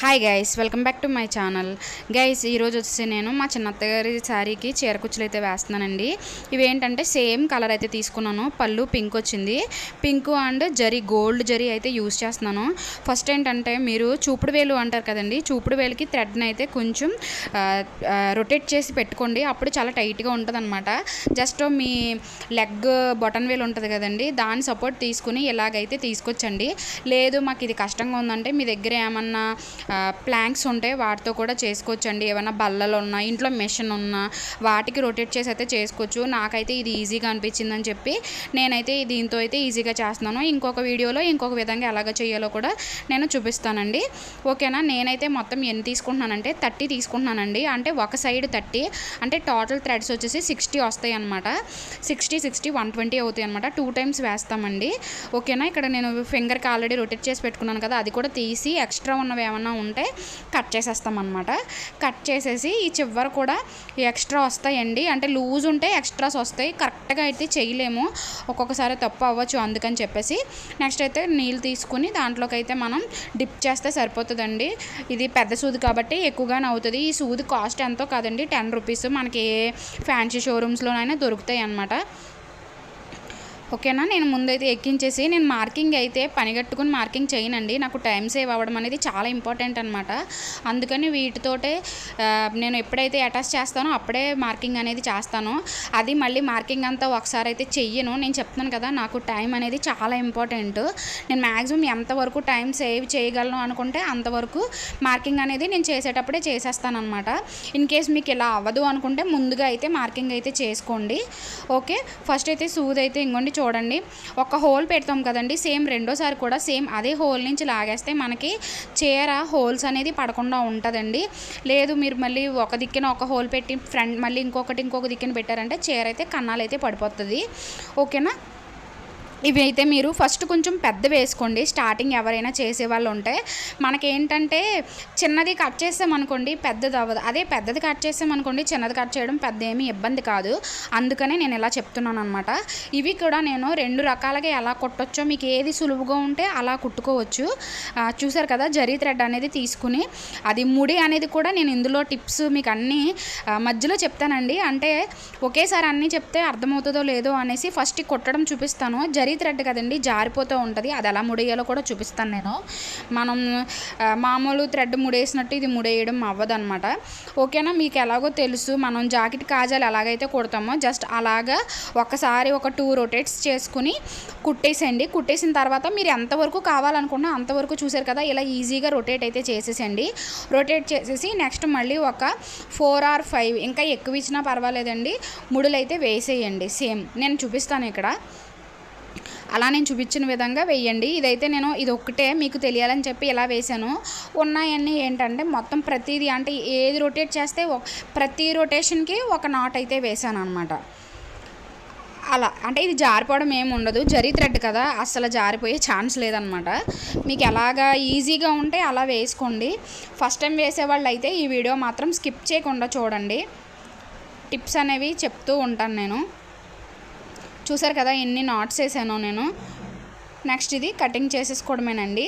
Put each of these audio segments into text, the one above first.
Hi guys, welcome back to my channel. Guys, ఈరోజు వచ్చేసి నేను మా చిన్నత్తగారి శారీకి చీర కుచ్చులు అయితే వేస్తున్నానండి. ఇవి ఏంటంటే సేమ్ కలర్ అయితే తీసుకున్నాను. పళ్ళు పింక్ వచ్చింది. Pink and zari, gold zari అయితే యూజ్ చేస్తున్నాను. ఫస్ట్ ఏంటంటే మీరు చూపుడు వేలు అంటారు కదండి, చూపుడు వేలుకి థ్రెడ్ని అయితే కొంచెం రొటేట్ చేసి పెట్టుకోండి. అప్పుడు చాలా టైట్గా ఉంటుంది అనమాట. జస్ట్ మీ లెగ్ బొటన్ వేలు ఉంటుంది కదండి, దాని సపోర్ట్ తీసుకుని ఇలాగైతే తీసుకొచ్చండి. లేదు మాకు ఇది కష్టంగా ఉందంటే మీ దగ్గర ఏమన్నా ప్లాంక్స్ ఉంటే వాటితో కూడా చేసుకోవచ్చండి. ఏమైనా బల్లలు ఉన్నా, ఇంట్లో మెషిన్ ఉన్నా వాటికి రొటేట్ చేసి అయితే చేసుకోవచ్చు. నాకైతే ఇది ఈజీగా అనిపించిందని చెప్పి నేనైతే దీంతో అయితే ఈజీగా చేస్తున్నాను. ఇంకొక వీడియోలో ఇంకొక విధంగా ఎలాగ చేయాలో కూడా నేను చూపిస్తానండి. ఓకేనా? నేనైతే మొత్తం ఎన్ని తీసుకుంటున్నానంటే 30 తీసుకుంటున్నానండి. అంటే ఒక సైడ్ 30 అంటే టోటల్ థ్రెడ్స్ వచ్చేసి 60 వస్తాయి అనమాట. 60 120 అవుతాయి అనమాట. 2 టైమ్స్ వేస్తామండి. ఓకేనా? ఇక్కడ నేను ఫింగర్కి ఆల్రెడీ రొటేట్ చేసి పెట్టుకున్నాను కదా, అది కూడా తీసి ఎక్స్ట్రా ఉన్నవి ఏమన్నా ఉంటే కట్ చేసేస్తామన్నమాట. కట్ చేసేసి ఈ చివర కూడా ఎక్స్ట్రా వస్తాయండి. అంటే లూజ్ ఉంటే ఎక్స్ట్రాస్ వస్తాయి. కరెక్ట్గా అయితే చేయలేము, ఒక్కొక్కసారి తప్పు అవ్వచ్చు. అందుకని చెప్పేసి నెక్స్ట్ అయితే నీళ్ళు తీసుకుని దాంట్లోకి అయితే మనం డిప్ చేస్తే సరిపోతుందండి. ఇది పెద్ద సూది కాబట్టి ఎక్కువగానే అవుతుంది. ఈ సూది కాస్ట్ ఎంతో కాదండి, 10 రూపీస్. మనకి ఏ ఫ్యాన్సీ షోరూమ్స్లోనైనా దొరుకుతాయి అన్నమాట. ఓకేనా? నేను ముందైతే ఎక్కించేసి నేను మార్కింగ్ అయితే పనిగట్టుకుని మార్కింగ్ చేయనండి. నాకు టైం సేవ్ అవ్వడం అనేది చాలా ఇంపార్టెంట్ అనమాట. అందుకని వీటితోటే నేను ఎప్పుడైతే అటాచ్ చేస్తానో అప్పుడే మార్కింగ్ అనేది చేస్తాను. అది మళ్ళీ మార్కింగ్ అంతా ఒకసారి అయితే చెయ్యను. నేను చెప్తున్నాను కదా, నాకు టైం అనేది చాలా ఇంపార్టెంట్. నేను మ్యాక్సిమం ఎంతవరకు టైం సేవ్ చేయగలను అనుకుంటే అంతవరకు మార్కింగ్ అనేది నేను చేసేటప్పుడే చేసేస్తాను అనమాట. ఇన్ కేస్ మీకు ఇలా అవ్వదు అనుకుంటే ముందుగా అయితే మార్కింగ్ అయితే చేసుకోండి. ఓకే, ఫస్ట్ అయితే సూది అయితే ఇంకోండి చూడండి, ఒక హోల్ పెడతాం కదండి, సేమ్ రెండోసారి కూడా సేమ్ అదే హోల్ నుంచి లాగేస్తే మనకి చీర హోల్స్ అనేది పడకుండా ఉంటుందండి. లేదు మీరు మళ్ళీ ఒక దిక్కున ఒక హోల్ పెట్టి ఫ్రంట్ మళ్ళీ ఇంకొక దిక్కున పెట్టారంటే చీర అయితే కన్నాలు అయితే పడిపోతుంది. ఓకేనా? ఇవి అయితే మీరు ఫస్ట్ కొంచెం పెద్ద వేసుకోండి. స్టార్టింగ్ ఎవరైనా చేసేవాళ్ళు ఉంటే మనకేంటంటే చిన్నది కట్ చేసామనుకోండి పెద్దది అవ్వదు. అదే పెద్దది కట్ చేసామనుకోండి చిన్నది కట్ చేయడం పెద్ద ఏమీ ఇబ్బంది కాదు. అందుకనే నేను ఇలా చెప్తున్నాను అనమాట. ఇవి కూడా నేను 2 రకాలుగా ఎలా కుట్టొచ్చో, మీకు ఏది సులువుగా ఉంటే అలా కుట్టుకోవచ్చు. చూసారు కదా, జరీ థ్రెడ్ అనేది తీసుకుని అది ముడి అనేది కూడా నేను ఇందులో టిప్స్ మీకు అన్నీ మధ్యలో చెప్తానండి. అంటే ఒకేసారి అన్నీ చెప్తే అర్థమవుతుందో లేదో అనేసి ఫస్ట్ కుట్టడం చూపిస్తాను. జరీ థ్రెడ్ కదండి, జారిపోతూ ఉంటుంది. అది ఎలా ముడేయాలో కూడా చూపిస్తాను నేను. మనం మామూలు థ్రెడ్ ముడేసినట్టు ఇది ముడేయడం అవ్వదు అనమాట. ఓకేనా? మీకు ఎలాగో తెలుసు, మనం జాకెట్ కాజాలు ఎలాగైతే కుడతామో జస్ట్ అలాగా ఒకసారి ఒక 2 రొటేట్స్ చేసుకుని కుట్టేసండి. కుట్టేసిన తర్వాత మీరు ఎంతవరకు కావాలనుకున్నా అంతవరకు చూసారు కదా, ఇలా ఈజీగా రొటేట్ అయితే చేసేసండి. రొటేట్ చేసేసి నెక్స్ట్ మళ్ళీ ఒక 4 or 5 ఇంకా ఎక్కువ ఇచ్చినా పర్వాలేదండి, ముడులు అయితే వేసేయండి. సేమ్ నేను చూపిస్తాను ఇక్కడ. అలా నేను చూపించిన విధంగా వేయండి. ఇదైతే నేను ఇది ఒక్కటే మీకు తెలియాలని చెప్పి ఇలా వేసాను. ఉన్నాయన్నీ ఏంటంటే మొత్తం ప్రతిదీ అంటే ఏది రొటేట్ చేస్తే ప్రతి రొటేషన్కి ఒక నాట్ అయితే వేసాను అనమాట. అలా అంటే ఇది జారిపోవడం ఏమి ఉండదు, జరీ థ్రెడ్ కదా, అస్సలు జారిపోయే ఛాన్స్ లేదనమాట. మీకు ఎలాగా ఈజీగా ఉంటే అలా వేసుకోండి. ఫస్ట్ టైం వేసేవాళ్ళు అయితే ఈ వీడియో మాత్రం స్కిప్ చేయకుండా చూడండి. టిప్స్ అనేవి చెప్తూ ఉంటాను నేను. చూసారు కదా ఎన్ని నాట్స్ వేసానో నేను. నెక్స్ట్ ఇది కటింగ్ చేసేసుకోవడమేనండి.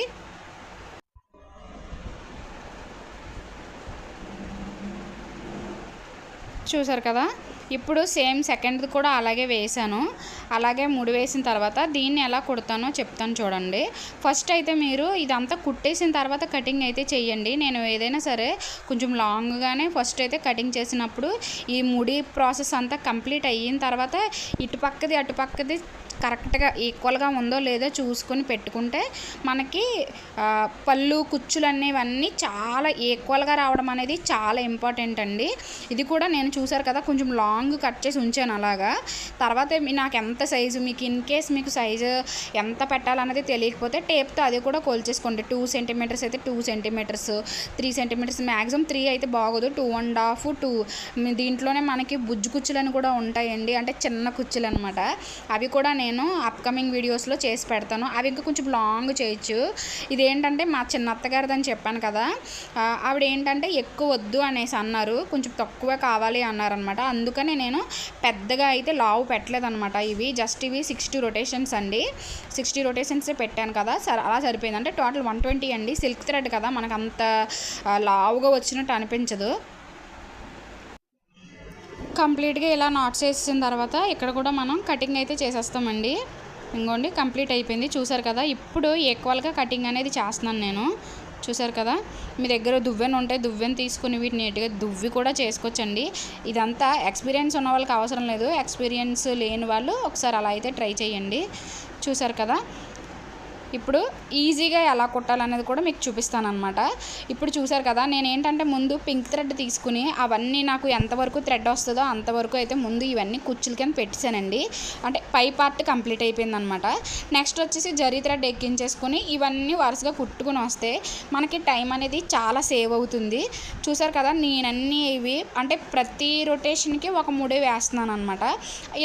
చూసారు కదా, ఇప్పుడు సేమ్ సెకండ్ది కూడా అలాగే వేసాను. అలాగే ముడి వేసిన తర్వాత దీన్ని ఎలా కుడతానో చెప్తాను చూడండి. ఫస్ట్ అయితే మీరు ఇదంతా కుట్టేసిన తర్వాత కటింగ్ అయితే చేయండి. నేను ఏదైనా సరే కొంచెం లాంగ్గానే ఫస్ట్ అయితే కటింగ్ చేసినప్పుడు ఈ ముడి ప్రాసెస్ అంతా కంప్లీట్ అయిన తర్వాత ఇటుపక్కది అటుపక్కది కరెక్ట్గా ఈక్వల్గా ఉందో లేదో చూసుకొని పెట్టుకుంటే మనకి పళ్ళు కుచ్చులు అనేవన్నీ చాలా ఈక్వల్గా రావడం అనేది చాలా ఇంపార్టెంట్ అండి. ఇది కూడా నేను చూసారు కదా కొంచెం లాంగ్ కట్ చేసి ఉంచాను అలాగా. తర్వాత నాకు ఎంత సైజు, మీకు ఇన్ కేస్ మీకు సైజు ఎంత పెట్టాలన్నది తెలియకపోతే టేప్తో అది కూడా కొలిచేసుకోండి. 2 సెంటీమీటర్స్ అయితే 2 సెంటీమీటర్స్, 3 సెంటీమీటర్స్, మ్యాక్సిమం 3 అయితే బాగోదు, 2.5 2. దీంట్లోనే మనకి బుజ్జు కుచ్చులని కూడా ఉంటాయండి, అంటే చిన్న కుచ్చులు అనమాట. అవి కూడా నేను నేను అప్కమింగ్ వీడియోస్లో చేసి పెడతాను. అవి ఇంకా కొంచెం లాంగ్ చేయొచ్చు. ఇదేంటంటే మా చిన్న అత్తగారిదని చెప్పాను కదా, ఆవిడ ఏంటంటే ఎక్కువ వద్దు అనేసి అన్నారు, కొంచెం తక్కువ కావాలి అన్నారనమాట. అందుకని నేను పెద్దగా అయితే లావు పెట్టలేదనమాట. ఇవి 60 రొటేషన్స్ అండి. 60 రొటేషన్సే పెట్టాను కదా, అలా సరిపోయింది. అంటే టోటల్ 120 అండి. సిల్క్ థ్రెడ్ కదా, మనకు అంత లావుగా వచ్చినట్టు అనిపించదు. కంప్లీట్గా ఇలా నాట్స్ వేసిన తర్వాత ఇక్కడ కూడా మనం కటింగ్ అయితే చేసేస్తామండి. ఇంకోండి కంప్లీట్ అయిపోయింది, చూసారు కదా. ఇప్పుడు ఈక్వల్గా కటింగ్ అనేది చేస్తున్నాను నేను, చూసారు కదా. మీ దగ్గర దువ్వెన ఉంటే దువ్వెన తీసుకుని వీటిని నీట్గా దువ్వి కూడా చేసుకోవచ్చండి. ఇదంతా ఎక్స్పీరియన్స్ ఉన్న వాళ్ళకి అవసరం లేదు, ఎక్స్పీరియన్స్ లేని వాళ్ళు ఒకసారి అలా అయితే ట్రై చేయండి. చూసారు కదా. ఇప్పుడు ఈజీగా ఎలా కుట్టాలనేది కూడా మీకు చూపిస్తాను అనమాట. ఇప్పుడు చూసారు కదా, నేను ఏంటంటే ముందు పింక్ థ్రెడ్ తీసుకుని అవన్నీ నాకు ఎంతవరకు థ్రెడ్ వస్తుందో అంతవరకు అయితే ముందు ఇవన్నీ కుచ్చుల కింద పెట్టేశానండి. అంటే పై పార్ట్ కంప్లీట్ అయిపోయింది అనమాట. నెక్స్ట్ వచ్చేసి జరీ థ్రెడ్ ఎక్కించేసుకుని ఇవన్నీ వరుసగా కుట్టుకుని వస్తే మనకి టైం అనేది చాలా సేవ్ అవుతుంది. చూసారు కదా, నేనన్నీ ఇవి అంటే ప్రతి రొటేషన్కి ఒక 3 వేస్తున్నాను అనమాట.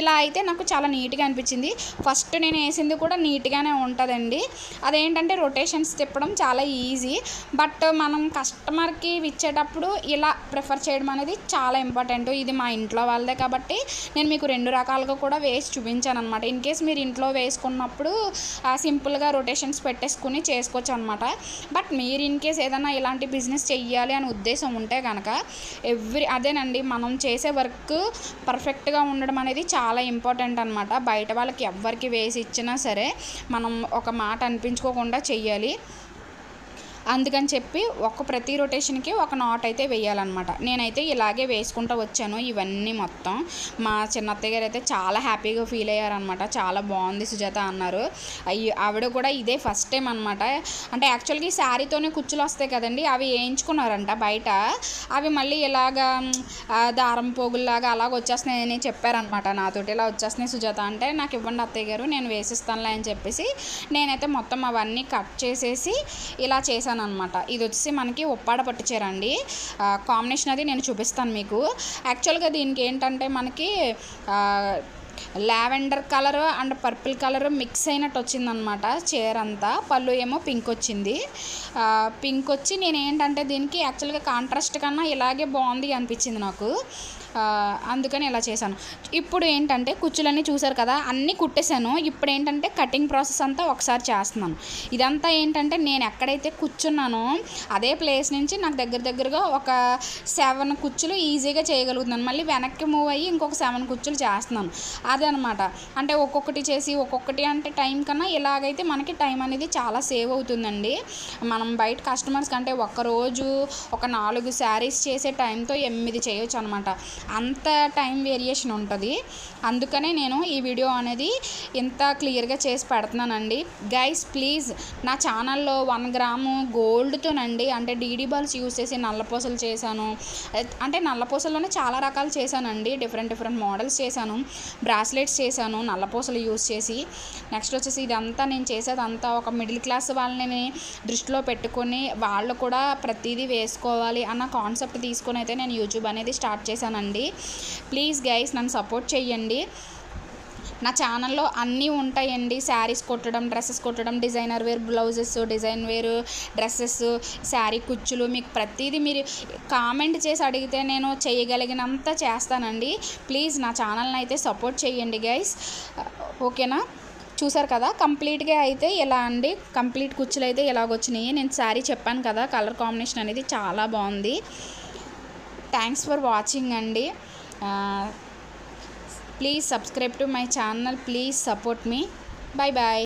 ఇలా అయితే నాకు చాలా నీట్గా అనిపించింది. ఫస్ట్ నేను వేసింది కూడా నీట్గానే ఉంటుందండి. అదేంటంటే రొటేషన్స్ తిప్పడం చాలా ఈజీ, బట్ మనం కస్టమర్కి ఇచ్చేటప్పుడు ఇలా ప్రిఫర్ చేయడం అనేది చాలా ఇంపార్టెంట్. ఇది మా ఇంట్లో వాళ్ళదే కాబట్టి నేను మీకు 2 రకాలుగా కూడా వేసి చూపించాను అనమాట. ఇన్ కేస్ మీరు ఇంట్లో వేసుకున్నప్పుడు సింపుల్గా రొటేషన్స్ పెట్టేసుకుని చేసుకోవచ్చు అనమాట. బట్ మీరు ఇన్ కేస్ ఏదైనా ఇలాంటి బిజినెస్ చెయ్యాలి అని ఉద్దేశం ఉంటే కనుక అదేనండి, మనం చేసే వర్క్ పర్ఫెక్ట్గా ఉండడం అనేది చాలా ఇంపార్టెంట్ అనమాట. బయట వాళ్ళకి ఎవరికి వేసి ఇచ్చినా సరే మనం ఒక మాట అనిపించుకోకుండా చెయ్యాలి. అందుకని చెప్పి ప్రతి రొటేషన్కి ఒక నాట్ అయితే వేయాలన్నమాట. నేనైతే ఇలాగే వేసుకుంటూ వచ్చాను ఇవన్నీ మొత్తం. మా చిన్న అత్తయ్య గారు అయితే చాలా హ్యాపీగా ఫీల్ అయ్యారనమాట. చాలా బాగుంది సుజాత అన్నారు. ఆవిడ కూడా ఇదే ఫస్ట్ టైం అనమాట. అంటే యాక్చువల్గా ఈ శారీతోనే కుచ్చులు వస్తాయి కదండి, అవి వేయించుకున్నారంట బయట. అవి మళ్ళీ ఇలాగా దారం పోగుల్లాగా అలాగ వచ్చేస్తున్నాయని చెప్పారనమాట నాతోటి. ఇలా వచ్చేస్తున్నాయి సుజాత అంటే, నాకు ఇవ్వండి అత్తయ్య గారు నేను వేసిస్తానులే అని చెప్పేసి నేనైతే మొత్తం అవన్నీ కట్ చేసేసి ఇలా చేశాను అనమాట. ఇది వచ్చేసి మనకి ఉప్పాడ పట్టు చీర అండి. కాంబినేషన్ అది నేను చూపిస్తాను మీకు. యాక్చువల్గా దీనికి ఏంటంటే మనకి lavender colour and purple colour mix అయినట్టు వచ్చిందనమాట చీర అంతా. పళ్ళు ఏమో పింక్ వచ్చింది. పింక్ వచ్చి నేను ఏంటంటే దీనికి యాక్చువల్గా కాంట్రాస్ట్ కన్నా ఇలాగే బాగుంది అనిపించింది నాకు, అందుకని ఇలా చేశాను. ఇప్పుడు ఏంటంటే కుచ్చులన్నీ చూసారు కదా, అన్నీ కుట్టేశాను. ఇప్పుడు ఏంటంటే కటింగ్ ప్రాసెస్ అంతా ఒకసారి చేస్తున్నాను. ఇదంతా ఏంటంటే నేను ఎక్కడైతే కూర్చున్నానో అదే ప్లేస్ నుంచి నాకు దగ్గరగా ఒక 7 కుచ్చులు ఈజీగా చేయగలుగుతున్నాను. మళ్ళీ వెనక్కి మూవ్ అయ్యి ఇంకొక 7 కుచ్చులు చేస్తున్నాను. అదనమాట. అంటే ఒక్కొక్కటి చేసి ఒక్కొక్కటి అంటే టైం కన్నా ఇలాగైతే మనకి టైం అనేది చాలా సేవ్ అవుతుందండి. మనం బయట కస్టమర్స్ కంటే ఒక్కరోజు ఒక 4 శారీస్ చేసే టైంతో 8 చేయొచ్చు అనమాట. అంత టైం వేరియేషన్ ఉంటుంది. అందుకనే నేను ఈ వీడియో అనేది ఇంత క్లియర్గా చేసి పెడుతున్నానండి. గైస్ ప్లీజ్ నా ఛానల్లో 1 గ్రాము గోల్డ్తోనండి, అంటే డీడీ బాల్స్ యూస్ చేసి నల్లపూసలు చేశాను. అంటే నల్లపూసల్లోనే చాలా రకాలు చేశానండి, డిఫరెంట్ మోడల్స్ చేశాను, బ్రాస్లెట్స్ చేశాను నల్లపూసలు యూస్ చేసి. నెక్స్ట్ వచ్చేసి ఇదంతా నేను చేసేదంతా ఒక మిడిల్ క్లాస్ వాళ్ళని దృష్టిలో పెట్టుకొని వాళ్ళు కూడా ప్రతిదీ వేసుకోవాలి అన్న కాన్సెప్ట్ తీసుకొని అయితే నేను యూట్యూబ్ అనేది స్టార్ట్ చేశానండి. ప్లీజ్ గైస్ నన్ను సపోర్ట్ చేయండి. నా ఛానల్లో అన్నీ ఉంటాయండి. శారీస్ కుట్టడం, డ్రెస్సెస్ కుట్టడం, designer wear blouses, design wear dresses, sari కుచ్చులు, మీకు ప్రతిదీ మీరు కామెంట్ చేసి అడిగితే నేను చేయగలిగినంత చేస్తానండి. ప్లీజ్ నా ఛానల్ని అయితే సపోర్ట్ చేయండి గైస్, ఓకేనా. చూసారు కదా, కంప్లీట్గా అయితే ఇలా అండి, కంప్లీట్ కుచ్చులు అయితే ఇలాగొచ్చినాయి. నేను శారీ చెప్పాను కదా, కలర్ కాంబినేషన్ అనేది చాలా బాగుంది. థ్యాంక్స్ ఫర్ వాచింగ్ అండి. Please subscribe to my channel, please support మీ. Bye bye.